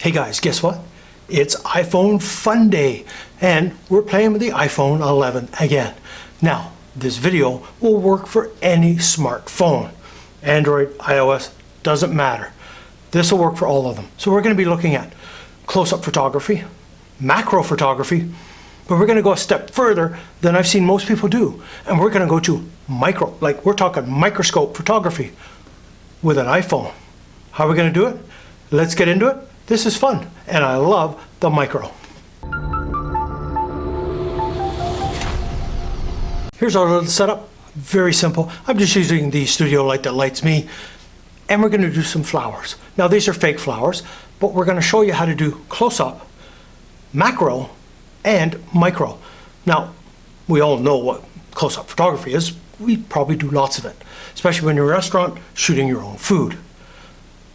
Hey guys, guess what? It's iPhone Fun Day, and we're playing with the iPhone 11 again. Now, this video will work for any smartphone. Android, iOS, doesn't matter. This will work for all of them. So we're going to be looking at close-up photography, macro photography, but we're going to go a step further than I've seen most people do. And we're going to go to micro, like we're talking microscope photography with an iPhone. How are we going to do it? Let's get into it. This is fun, and I love the micro. Here's our little setup, very simple. I'm just using the studio light that lights me, and we're going to do some flowers. Now these are fake flowers, but we're going to show you how to do close-up, macro, and micro. Now, we all know what close-up photography is. We probably do lots of it, especially when you're in a restaurant shooting your own food.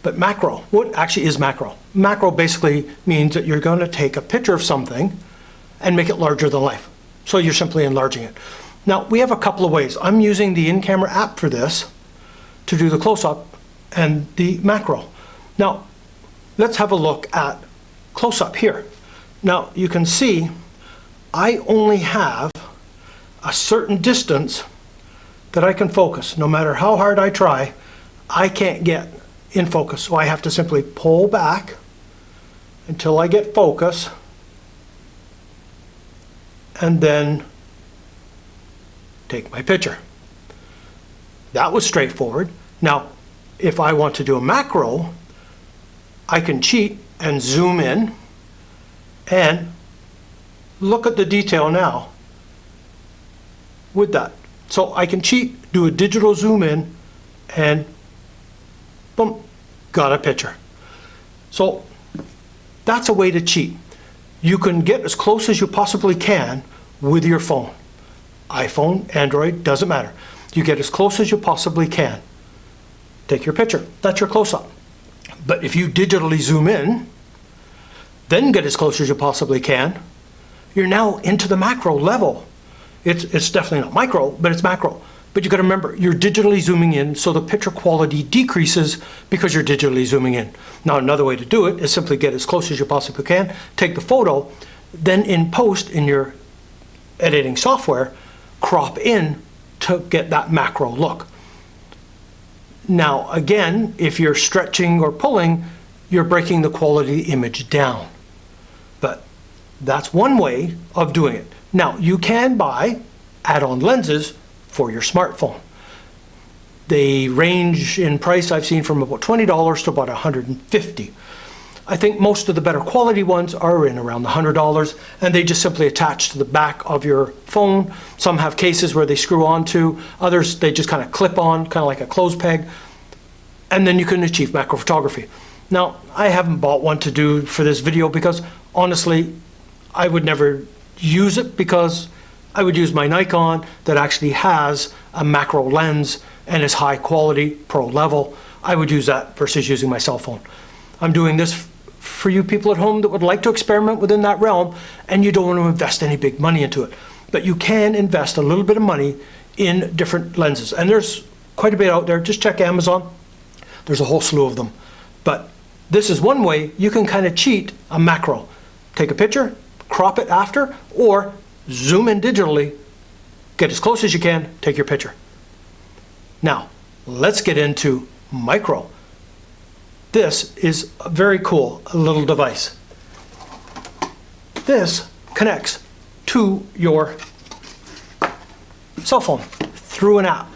But macro, what actually is macro? Macro basically means that you're going to take a picture of something and make it larger than life. So you're simply enlarging it. Now, we have a couple of ways. I'm using the in-camera app for this to do the close-up and the macro. Now, let's have a look at close-up here. Now, you can see I only have a certain distance that I can focus. No matter how hard I try, I can't get in focus. So I have to simply pull back until I get focus and then take my picture. That was straightforward. Now, if I want to do a macro, I can cheat and zoom in and look at the detail now with that. So I can cheat, do a digital zoom in, and boom, got a picture. So that's a way to cheat. You can get as close as you possibly can with your phone. iPhone, Android, doesn't matter. You get as close as you possibly can. Take your picture. That's your close-up. But if you digitally zoom in, then get as close as you possibly can, you're now into the macro level. It's definitely not micro, but it's macro. But you got to remember, you're digitally zooming in, so the picture quality decreases because you're digitally zooming in. Now, another way to do it is simply get as close as you possibly can, take the photo, then in post, in your editing software, crop in to get that macro look. Now, again, if you're stretching or pulling, you're breaking the quality of the image down. But that's one way of doing it. Now, you can buy add-on lenses for your smartphone. They range in price, I've seen, from about $20 to about $150. I think most of the better quality ones are in around the $100, and they just simply attach to the back of your phone. Some have cases where they screw onto, others they just kind of clip on, kind of like a clothes peg, and then you can achieve macro photography. Now, I haven't bought one to do for this video because honestly, I would never use it because I would use my Nikon that actually has a macro lens and is high quality, pro level. I would use that versus using my cell phone. I'm doing this for you people at home that would like to experiment within that realm and you don't want to invest any big money into it. But you can invest a little bit of money in different lenses. And there's quite a bit out there. Just check Amazon. There's a whole slew of them. But this is one way you can kind of cheat a macro. Take a picture, crop it after, or zoom in digitally, get as close as you can, take your picture. Now, let's get into micro. This is a very cool little device. This connects to your cell phone through an app,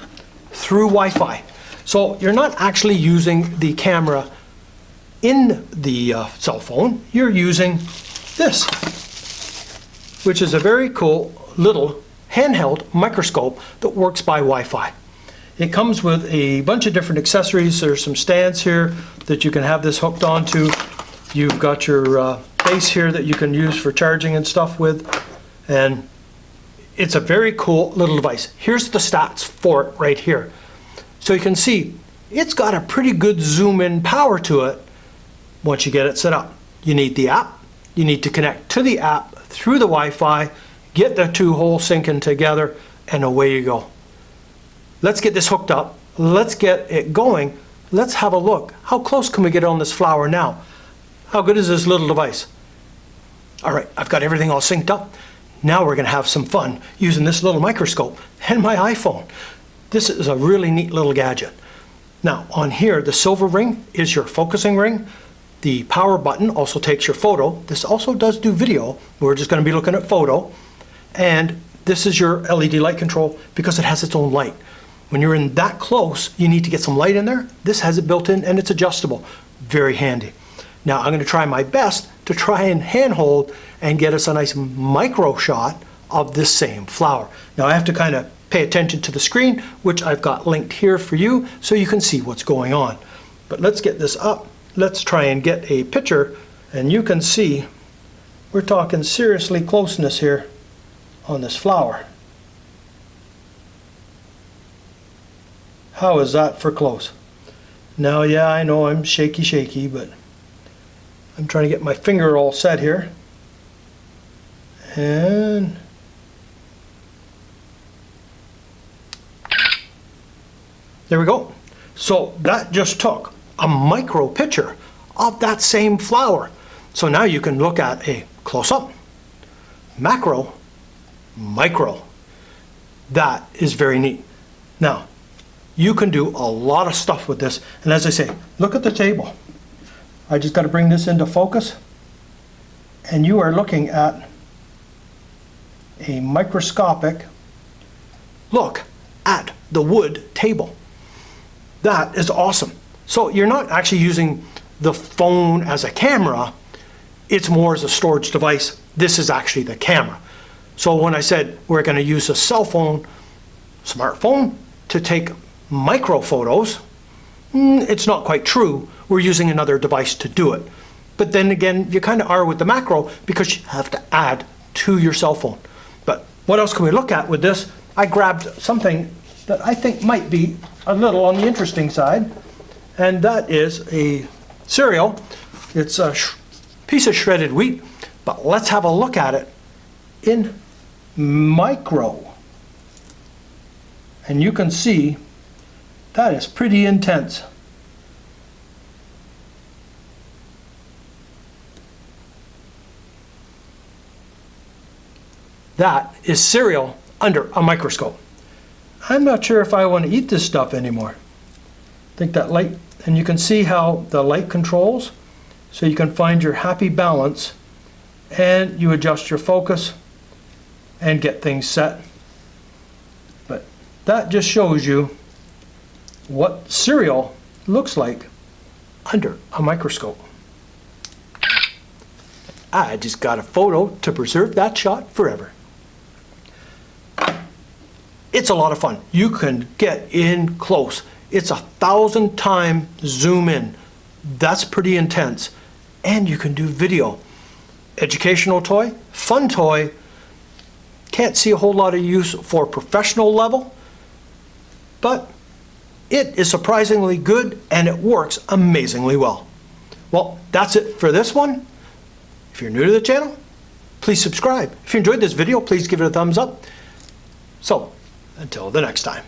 through Wi-Fi. So you're not actually using the camera in the cell phone, you're using this, which is a very cool little handheld microscope that works by Wi-Fi. It comes with a bunch of different accessories. There's some stands here that you can have this hooked onto. You've got your base here that you can use for charging and stuff with. And it's a very cool little device. Here's the stats for it right here. So you can see it's got a pretty good zoom in power to it once you get it set up. You need the app. You need to connect to the app through the Wi-Fi, get the two holes syncing together, and away you go. Let's get this hooked up. Let's get it going. Let's have a look. How close can we get on this flower now? How good is this little device? All right, I've got everything all synced up. Now we're going to have some fun using this little microscope and my iPhone. This is a really neat little gadget. Now on here, the silver ring is your focusing ring. The power button also takes your photo. This also does do video. We're just going to be looking at photo. And this is your LED light control because it has its own light. When you're in that close, you need to get some light in there. This has it built in and it's adjustable. Very handy. Now I'm going to try my best to try and handhold and get us a nice micro shot of this same flower. Now I have to kind of pay attention to the screen, which I've got linked here for you so you can see what's going on. But let's get this up. Let's try and get a picture, and you can see we're talking seriously closeness here on this flower. How is that for close? Now, yeah, I know I'm shaky, but I'm trying to get my finger all set here. And there we go. So that just took a micro picture of that same flower. So now you can look at a close-up, macro, micro. That is very neat. Now, you can do a lot of stuff with this. And as I say, look at the table. I just got to bring this into focus. And you are looking at a microscopic look at the wood table. That is awesome. So you're not actually using the phone as a camera, it's more as a storage device. This is actually the camera. So when I said we're going to use a cell phone, smartphone, to take micro photos, it's not quite true. We're using another device to do it. But then again, you kind of are with the macro because you have to add to your cell phone. But what else can we look at with this? I grabbed something that I think might be a little on the interesting side, and that is a cereal. It's a piece of shredded wheat, but let's have a look at it in micro. And you can see that is pretty intense. That is cereal under a microscope. I'm not sure if I want to eat this stuff anymore. I think that light, and you can see how the light controls, so you can find your happy balance and you adjust your focus and get things set. But that just shows you what cereal looks like under a microscope. I just got a photo to preserve that shot forever. It's a lot of fun. You can get in close. It's 1,000 times zoom in. That's pretty intense. And you can do video. Educational toy, fun toy. Can't see a whole lot of use for professional level, but it is surprisingly good and it works amazingly well. Well, that's it for this one. If you're new to the channel, please subscribe. If you enjoyed this video, please give it a thumbs up. So, until the next time.